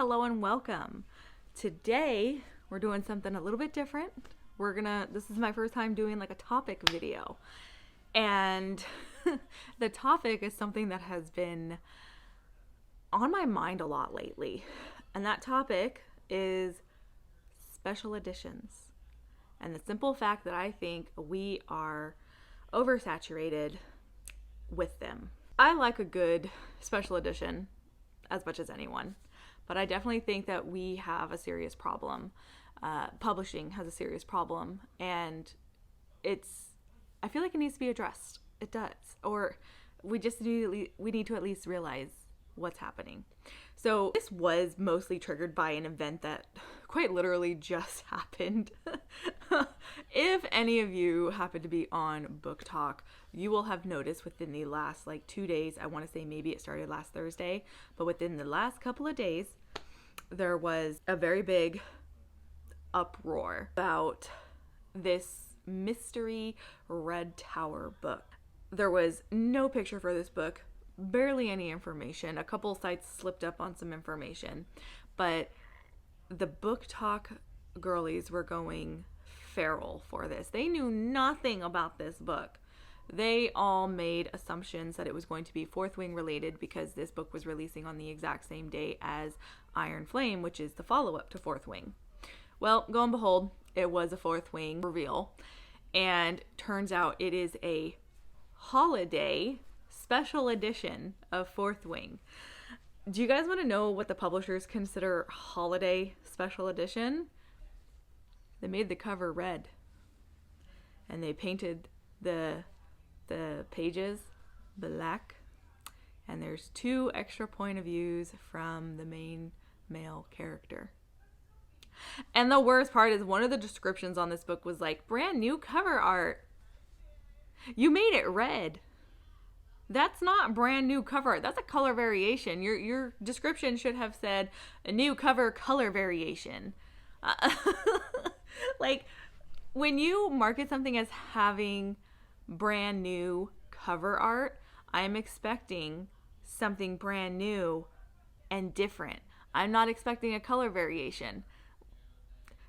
Hello and welcome. Today we're doing something a little bit different. This is my first time doing like a topic video. And the topic is something that has been on my mind a lot lately. And that topic is special editions. And the simple fact that I think we are oversaturated with them. I like a good special edition as much as anyone, but I definitely think that we have a serious problem. Publishing has a serious problem, and I feel like it needs to be addressed. It does. Or we need to at least realize what's happening. So this was mostly triggered by an event that quite literally just happened. If any of you happen to be on Book Talk, you will have noticed within the last 2 days, I want to say maybe it started last Thursday, but within the last couple of days, there was a very big uproar about this mystery Red Tower book. There was no picture for this book, barely any information. A couple sites slipped up on some information, but the Book Talk girlies were going feral for this. They knew nothing about this book. They all made assumptions that it was going to be Fourth Wing related because this book was releasing on the exact same day as Iron Flame, which is the follow-up to Fourth Wing. Well, lo and behold, it was a Fourth Wing reveal, and turns out it is a holiday special edition of Fourth Wing. Do you guys want to know what the publishers consider holiday special edition? They made the cover red, and they painted the pages black, and there's 2 extra point of views from the main male character. And the worst part is one of the descriptions on this book was like, brand new cover art. You made it red. That's not brand new cover art. That's a color variation. Your description should have said a new cover color variation. When you market something as having brand new cover art, I'm expecting something brand new and different. I'm not expecting a color variation.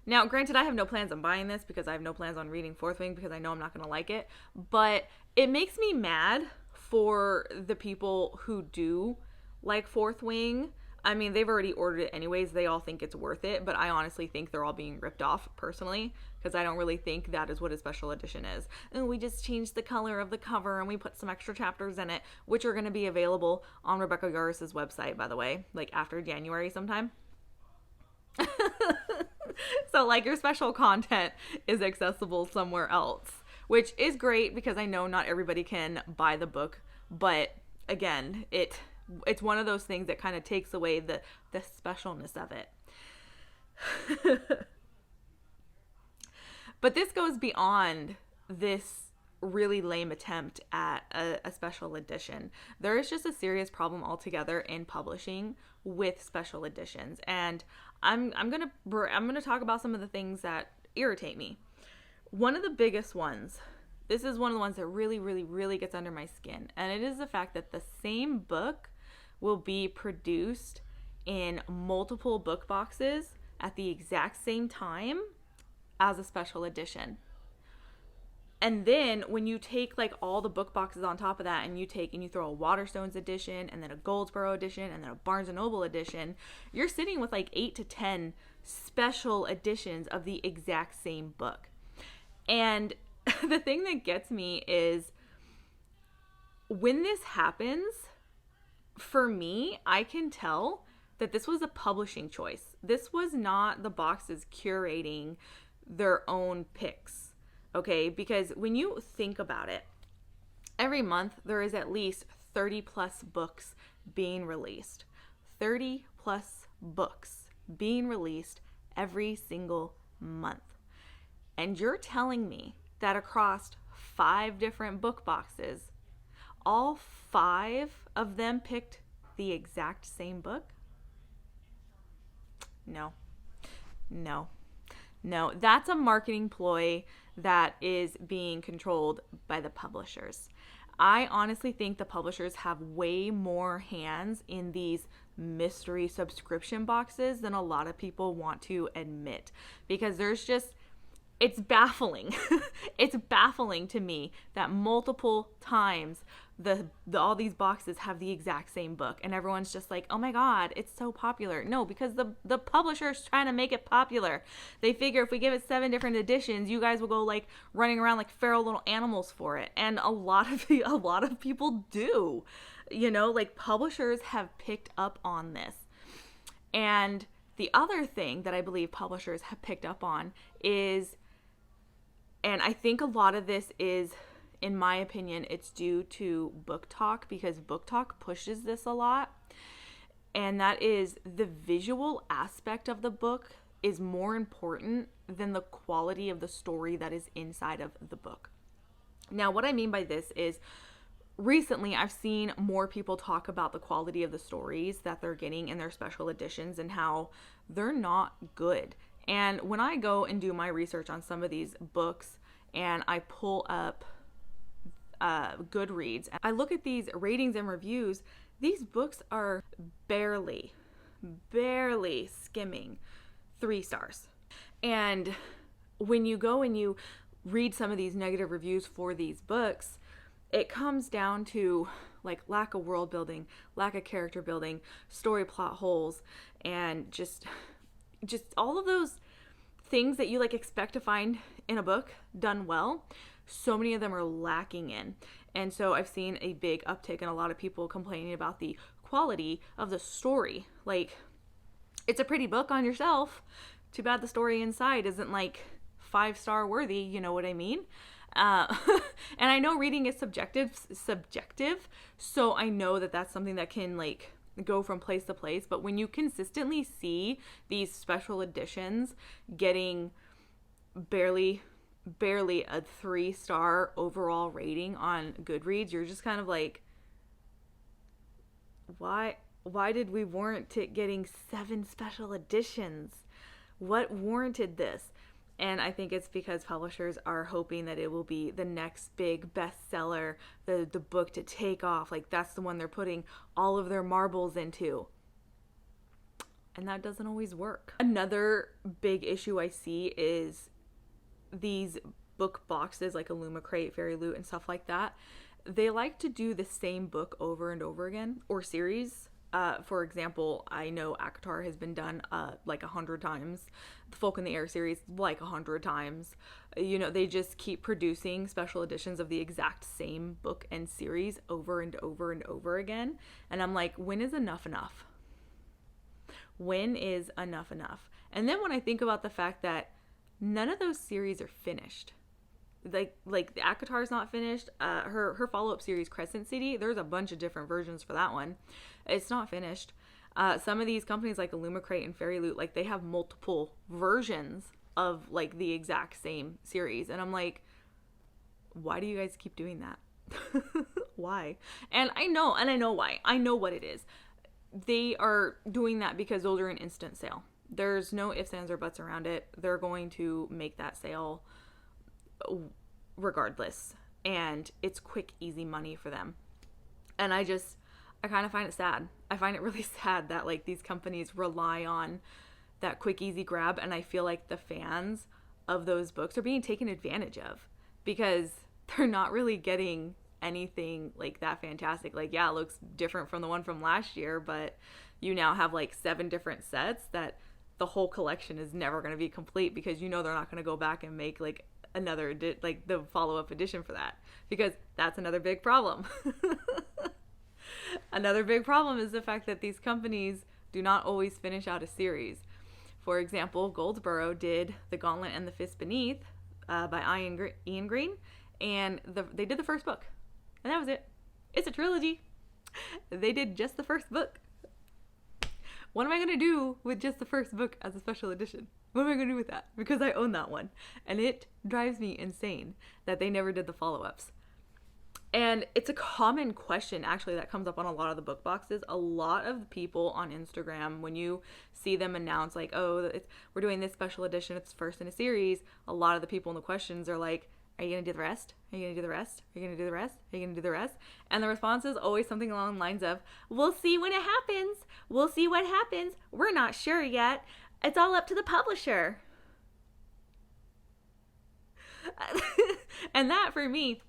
Now, granted, I have no plans on buying this because I have no plans on reading Fourth Wing because I know I'm not going to like it, but it makes me mad for the people who do like Fourth Wing. I mean, they've already ordered it anyways. They all think it's worth it, but I honestly think they're all being ripped off personally because I don't really think that is what a special edition is. And we just changed the color of the cover and we put some extra chapters in it, which are going to be available on Rebecca Yarris's website, by the way, after January sometime. So your special content is accessible somewhere else, which is great because I know not everybody can buy the book, but again, it's one of those things that kind of takes away the specialness of it. But this goes beyond this really lame attempt at a special edition. There is just a serious problem altogether in publishing with special editions, and I'm gonna talk about some of the things that irritate me. One of the biggest ones, this is one of the ones that really, really, really gets under my skin, and it is the fact that the same book will be produced in multiple book boxes at the exact same time as a special edition. And then when you take all the book boxes on top of that and you throw a Waterstones edition and then a Goldsboro edition and then a Barnes & Noble edition, you're sitting with 8 to 10 special editions of the exact same book. And the thing that gets me is when this happens, for me, I can tell that this was a publishing choice. This was not the boxes curating their own picks. Okay, because when you think about it, every month there is at least 30 plus books being released. 30 plus books being released every single month. And you're telling me that across 5 different book boxes, all 5 of them picked the exact same book? No, that's a marketing ploy that is being controlled by the publishers. I honestly think the publishers have way more hands in these mystery subscription boxes than a lot of people want to admit, because it's baffling. It's baffling to me that multiple times all these boxes have the exact same book, and everyone's just like, oh my god, it's so popular. No, because the publisher's trying to make it popular. They figure if we give it 7 different editions, you guys will go like running around like feral little animals for it. And a lot of people do. Like publishers have picked up on this. And the other thing that I believe publishers have picked up on is, and I think a lot of this is, in my opinion, it's due to Book Talk, because Book Talk pushes this a lot. And that is, the visual aspect of the book is more important than the quality of the story that is inside of the book. Now, what I mean by this is, recently I've seen more people talk about the quality of the stories that they're getting in their special editions and how they're not good. And when I go and do my research on some of these books and I pull up Goodreads, I look at these ratings and reviews, these books are barely skimming 3 stars. And when you go and you read some of these negative reviews for these books, it comes down to like lack of world building, lack of character building, story plot holes, and just all of those things that you like expect to find in a book done well. So many of them are lacking in. And so I've seen a big uptick in a lot of people complaining about the quality of the story. Like, it's a pretty book on your shelf. Too bad the story inside isn't like 5-star worthy, you know what I mean? And I know reading is subjective, so I know that that's something that can like go from place to place. But when you consistently see these special editions getting barely a 3-star overall rating on Goodreads, you're just kind of like, why did we warrant it getting 7 special editions? What warranted this? And I think it's because publishers are hoping that it will be the next big bestseller, the book to take off. Like, that's the one they're putting all of their marbles into. And that doesn't always work. Another big issue I see is these book boxes like Illumicrate, Fairy Loot, and stuff like that. They like to do the same book over and over again, or series. For example, I know ACOTAR has been done like 100 times. The Folk in the Air series, like 100 times. They just keep producing special editions of the exact same book and series over and over and over again. And I'm like, when is enough enough? When is enough enough? And then when I think about the fact that none of those series are finished. Like the ACOTAR is not finished. Her follow-up series, Crescent City, there's a bunch of different versions for that one. It's not finished. Some of these companies like Illumicrate and Fairy Loot, like they have multiple versions of like the exact same series. And I'm like, why do you guys keep doing that? Why? And I know why. I know what it is. They are doing that because those are an instant sale. There's no ifs, ands, or buts around it. They're going to make that sale regardless. And it's quick, easy money for them. And I kind of find it sad. I find it really sad that like these companies rely on that quick, easy grab. And I feel like the fans of those books are being taken advantage of because they're not really getting anything like that fantastic. Like, yeah, it looks different from the one from last year, but you now have like 7 different sets that the whole collection is never going to be complete because they're not going to go back and make like another like the follow-up edition for that, because that's another big problem. Another big problem is the fact that these companies do not always finish out a series. For example, Goldsboro did The Gauntlet and the Fist Beneath by Ian Green, and they did the first book, and that was it. It's a trilogy. They did just the first book. What am I going to do with just the first book as a special edition? What am I going to do with that? Because I own that one. And it drives me insane that they never did the follow-ups. And it's a common question, actually, that comes up on a lot of the book boxes. A lot of people on Instagram, when you see them announce, like, oh, we're doing this special edition, it's first in a series, a lot of the people in the questions are like, Are you going to do the rest? Are you going to do the rest? Are you going to do the rest? Are you going to do the rest? And the response is always something along the lines of, we'll see when it happens. We'll see what happens. We're not sure yet. It's all up to the publisher. And that, for me,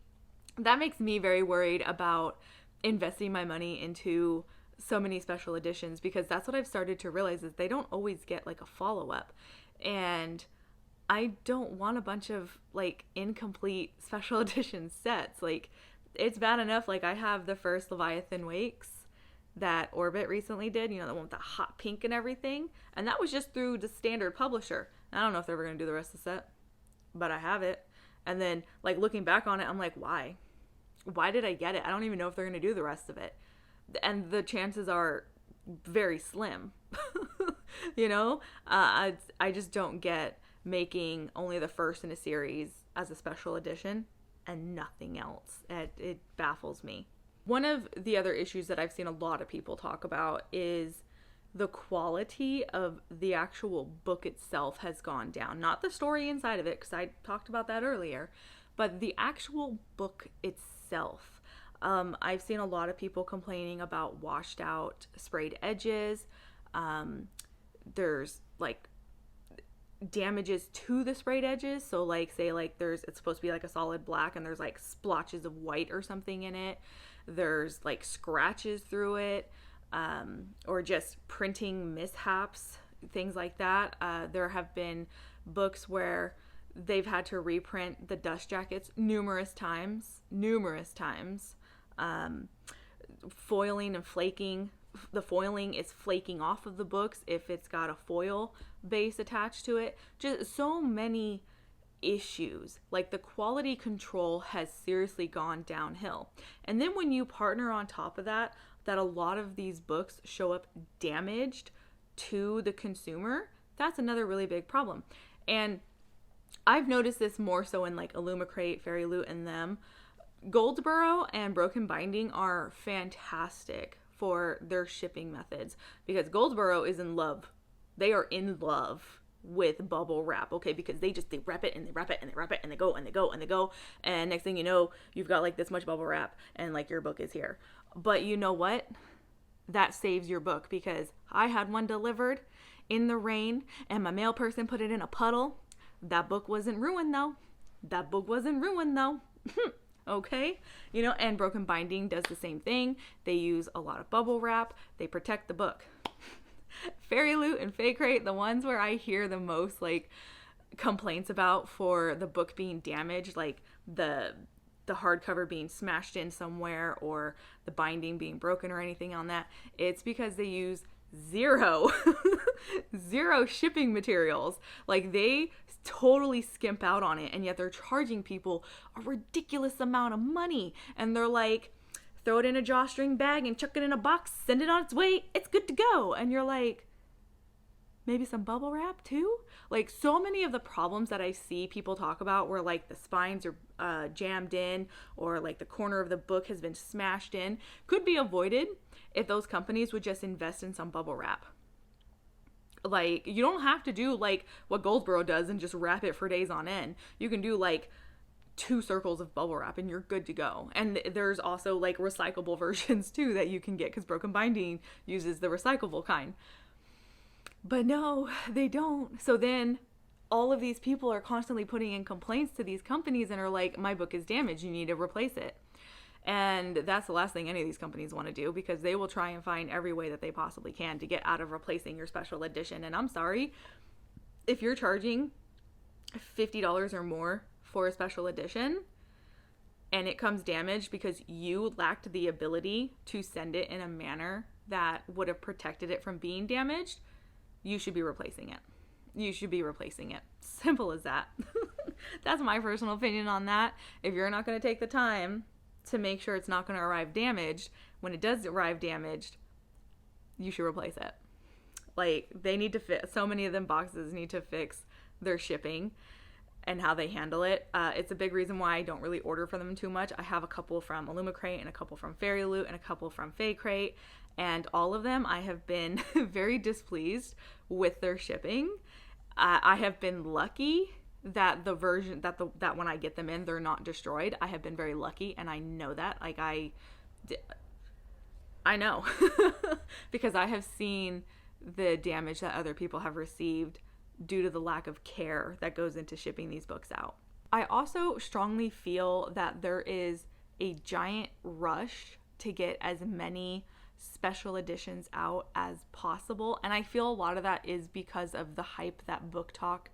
that makes me very worried about investing my money into so many special editions, because that's what I've started to realize is they don't always get like a follow-up. And I don't want a bunch of like incomplete special edition sets. Like, it's bad enough, like I have the first Leviathan Wakes that Orbit recently did, you know, the one with the hot pink and everything, and that was just through the standard publisher. I don't know if they're ever going to do the rest of the set, but I have it. And then like looking back on it, I'm like, why did I get it? I don't even know if they're going to do the rest of it, and the chances are very slim. You know, I just don't get making only the first in a series as a special edition and nothing else. It baffles me. One of the other issues that I've seen a lot of people talk about is the quality of the actual book itself has gone down. Not the story inside of it, because I talked about that earlier, but the actual book itself. I've seen a lot of people complaining about washed out sprayed edges. There's like damages to the sprayed edges. So like, say like it's supposed to be like a solid black and there's like splotches of white or something in it. There's like scratches through it, or just printing mishaps, things like that. There have been books where they've had to reprint the dust jackets numerous times. Foiling and flaking. The foiling is flaking off of the books if it's got a foil base attached to it. Just so many issues. Like, the quality control has seriously gone downhill. And then when you partner on top of that a lot of these books show up damaged to the consumer, that's another really big problem. And I've noticed this more so in like Illumicrate, Fairy Loot, and them. Goldsboro and Broken Binding are fantastic for their shipping methods, because Goldsboro is in love. They are in love with bubble wrap, okay? Because they wrap it and they wrap it and they wrap it and they go and they go and they go, and next thing you know, you've got like this much bubble wrap and like your book is here. But you know what? That saves your book, because I had one delivered in the rain and my mail person put it in a puddle. That book wasn't ruined though. Okay, you know, and Broken Binding does the same thing. They use a lot of bubble wrap. They protect the book. Fairy Loot and Fake Crate, the ones where I hear the most like complaints about for the book being damaged, like the hardcover being smashed in somewhere or the binding being broken or anything on that, it's because they use zero shipping materials. Like, they totally skimp out on it, and yet they're charging people a ridiculous amount of money, and they're like, throw it in a drawstring bag and chuck it in a box, send it on its way, it's good to go. And you're like, maybe some bubble wrap too? Like, so many of the problems that I see people talk about where like the spines are jammed in, or like the corner of the book has been smashed in, could be avoided if those companies would just invest in some bubble wrap. Like, you don't have to do like what Goldsboro does and just wrap it for days on end. You can do like 2 circles of bubble wrap and you're good to go. And there's also like recyclable versions too that you can get, because Broken Binding uses the recyclable kind. But no, they don't. So then all of these people are constantly putting in complaints to these companies and are like, my book is damaged, you need to replace it. And that's the last thing any of these companies want to do, because they will try and find every way that they possibly can to get out of replacing your special edition. And I'm sorry, if you're charging $50 or more for a special edition and it comes damaged because you lacked the ability to send it in a manner that would have protected it from being damaged, you should be replacing it. Simple as that. That's my personal opinion on that. If you're not going to take the time to make sure it's not going to arrive damaged, when it does arrive damaged, you should replace it. Like, they need to so many of them boxes need to fix their shipping and how they handle it. It's a big reason why I don't really order for them too much. I have a couple from Illumicrate and a couple from Fairy Loot and a couple from Fake Crate, and all of them I have been very displeased with their shipping. I have been lucky that the version that when I get them in, they're not destroyed. I have been very lucky, and I know that. Like I know because I have seen the damage that other people have received due to the lack of care that goes into shipping these books out. I also strongly feel that there is a giant rush to get as many special editions out as possible, and I feel a lot of that is because of the hype that Book Talk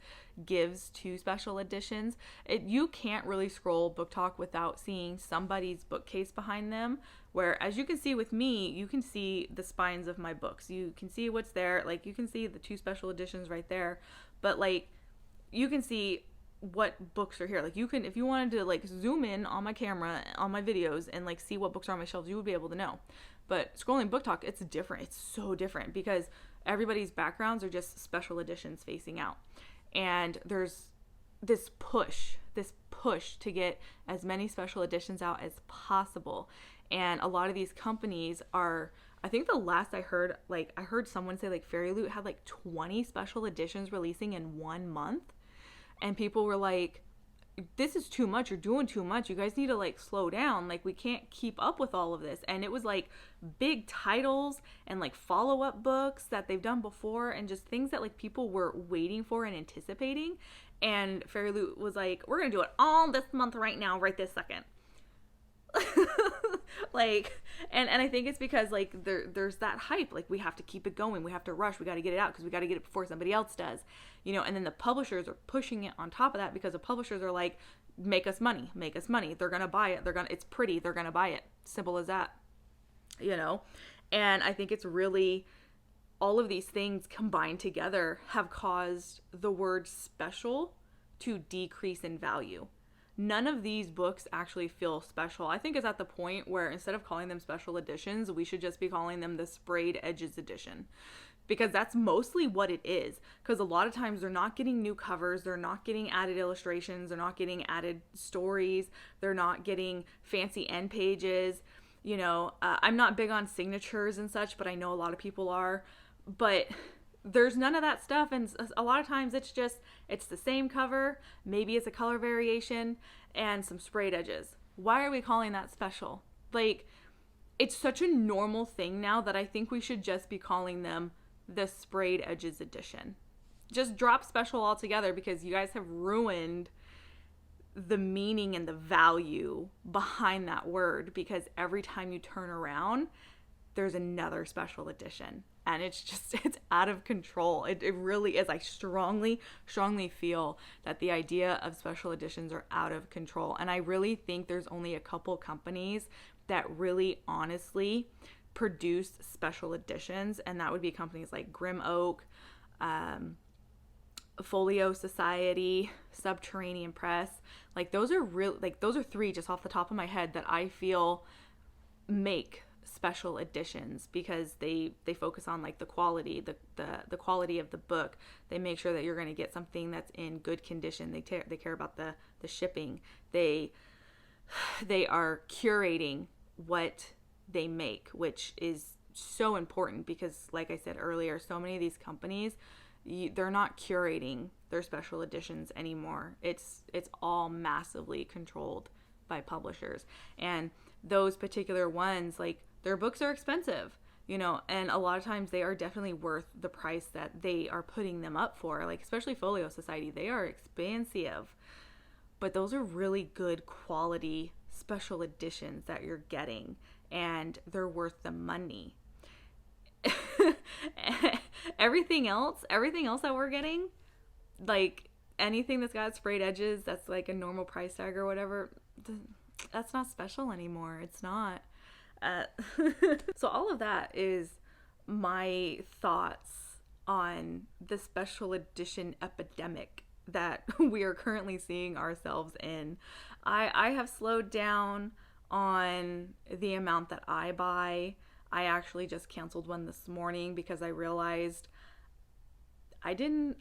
gives to special editions. You can't really scroll Book Talk without seeing somebody's bookcase behind them, where, as you can see with me, you can see the spines of my books, you can see what's there, like you can see the 2 special editions right there, but like you can see what books are here. Like you can, if you wanted to like zoom in on my camera on my videos and like see what books are on my shelves, you would be able to know. But scrolling Book Talk, it's different. It's so different because everybody's backgrounds are just special editions facing out. And there's this push to get as many special editions out as possible. And a lot of these companies are, I think the last I heard, like I heard someone say like Fairy Loot had like 20 special editions releasing in 1 month. And people were like, this is too much. You're doing too much. You guys need to like slow down. Like we can't keep up with all of this. And it was like big titles and like follow-up books that they've done before and just things that like people were waiting for and anticipating. And Fairy Loot was like, we're going to do it all this month right now, right this second. Like, and I think it's because like there's that hype, like we have to keep it going, we have to rush, we got to get it out because we got to get it before somebody else does, you know. And then the publishers are pushing it on top of that because the publishers are like, make us money, they're gonna buy it, it's pretty, they're gonna buy it, simple as that, you know. And I think it's really all of these things combined together have caused the word special to decrease in value. None of these books actually feel special. I think it's at the point where instead of calling them special editions, we should just be calling them the Sprayed Edges edition, because that's mostly what it is. Because a lot of times they're not getting new covers, they're not getting added illustrations, they're not getting added stories, they're not getting fancy end pages. You know, I'm not big on signatures and such, but I know a lot of people are. But there's none of that stuff, and a lot of times it's the same cover, maybe it's a color variation, and some sprayed edges. Why are we calling that special? Like, it's such a normal thing now that I think we should just be calling them the Sprayed Edges edition. Just drop special altogether, because you guys have ruined the meaning and the value behind that word, because every time you turn around, there's another special edition. And it's out of control. It really is. I strongly feel that the idea of special editions are out of control. And I really think there's only a couple companies that really honestly produce special editions. And that would be companies like Grim Oak, Folio Society, Subterranean Press. Like those are 3 just off the top of my head that I feel make special editions, because they focus on like the quality, the quality of the book. They make sure that you're going to get something that's in good condition. They care about the shipping. They are curating what they make, which is so important, because like I said earlier, so many of these companies, they're not curating their special editions anymore. It's all massively controlled by publishers, and those particular ones, like, their books are expensive, you know, and a lot of times they are definitely worth the price that they are putting them up for. Like, especially Folio Society, they are expensive, but those are really good quality special editions that you're getting, and they're worth the money. everything else that we're getting, like anything that's got sprayed edges, that's like a normal price tag or whatever, that's not special anymore. It's not. So all of that is my thoughts on the special edition epidemic that we are currently seeing ourselves in. I have slowed down on the amount that I buy. I actually just canceled one this morning because I realized I didn't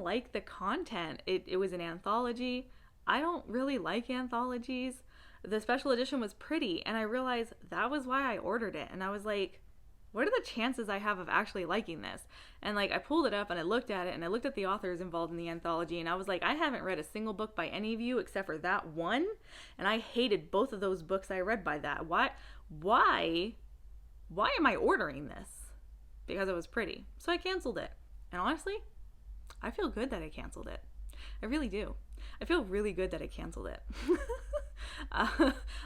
like the content. It was an anthology. I don't really like anthologies. The special edition was pretty, and I realized that was why I ordered it. And I was like, what are the chances I have of actually liking this? And like I pulled it up and I looked at it and I looked at the authors involved in the anthology, and I was like, I haven't read a single book by any of you except for that one, and I hated both of those books I read by that. Why am I ordering this? Because it was pretty. So I canceled it. And honestly, I feel good that I canceled it. I really do. I feel really good that I canceled it.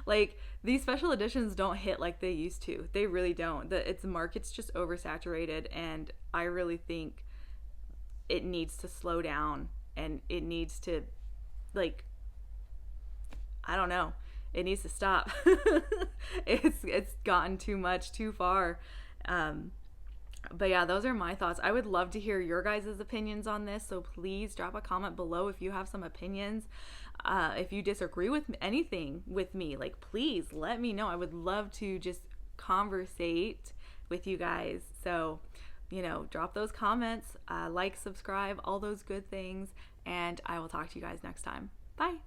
Like, these special editions don't hit like they used to. They really don't. The market's just oversaturated, and I really think it needs to slow down, and it needs to, like, I don't know. It needs to stop. It's gotten too much, too far. But yeah, those are my thoughts. I would love to hear your guys' opinions on this, so please drop a comment below if you have some opinions. If you disagree with anything with me, like, please let me know. I would love to just conversate with you guys. So, you know, drop those comments, like, subscribe, all those good things, and I will talk to you guys next time. Bye.